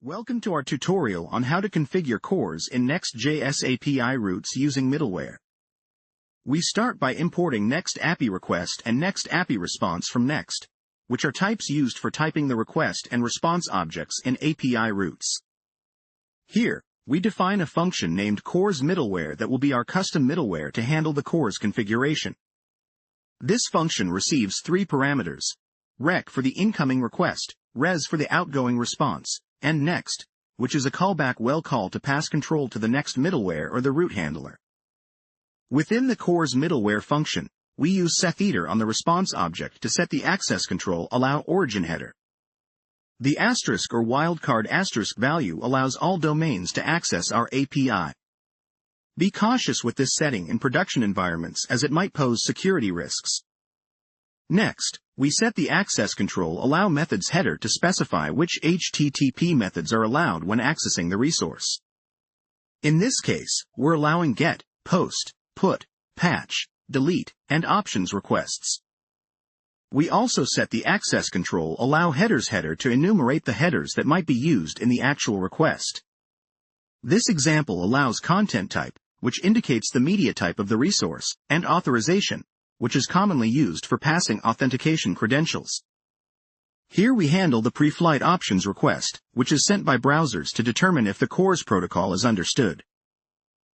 Welcome to our tutorial on how to configure CORS in Next.js API routes using middleware. We start by importing Next API request and Next API response from Next, which are types used for typing the request and response objects in API routes. Here, we define a function named CORS middleware that will be our custom middleware to handle the CORS configuration. This function receives three parameters: rec for the incoming request, res for the outgoing response, and next, which is a callback well call to pass control to the next middleware or the route handler. Within the CORS middleware function, we use setHeader on the response object to set the access control allow origin header. The asterisk or wildcard asterisk value allows all domains to access our API. Be cautious with this setting in production environments as it might pose security risks. Next, we set the access control allow methods header to specify which HTTP methods are allowed when accessing the resource. In this case, we're allowing GET, POST, PUT, PATCH, DELETE, and options requests. We also set the access control allow headers header to enumerate the headers that might be used in the actual request. This example allows content type, which indicates the media type of the resource, and authorization, which is commonly used for passing authentication credentials. Here we handle the pre-flight options request, which is sent by browsers to determine if the CORS protocol is understood.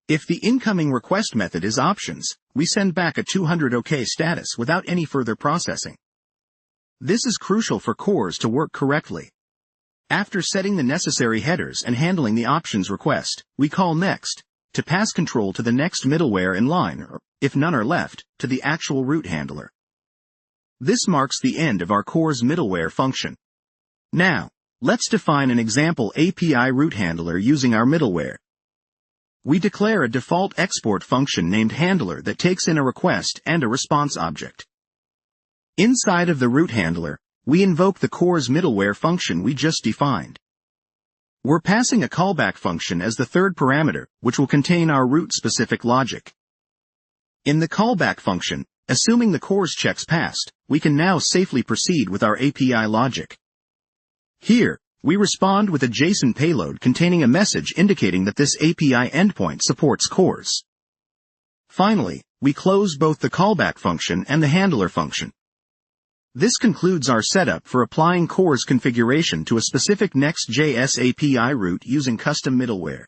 If the incoming request method is options, we send back a 200 OK status without any further processing. This is crucial for CORS to work correctly. After setting the necessary headers and handling the options request, we call next to pass control to the next middleware in line, or, if none are left, to the actual route handler. This marks the end of our CORS middleware function. Now, let's define an example API route handler using our middleware. We declare a default export function named handler that takes in a request and a response object. Inside of the route handler, we invoke the CORS middleware function we just defined. We're passing a callback function as the third parameter, which will contain our route-specific logic. In the callback function, assuming the CORS checks passed, we can now safely proceed with our API logic. Here, we respond with a JSON payload containing a message indicating that this API endpoint supports CORS. Finally, we close both the callback function and the handler function. This concludes our setup for applying CORS configuration to a specific Next.js API route using custom middleware.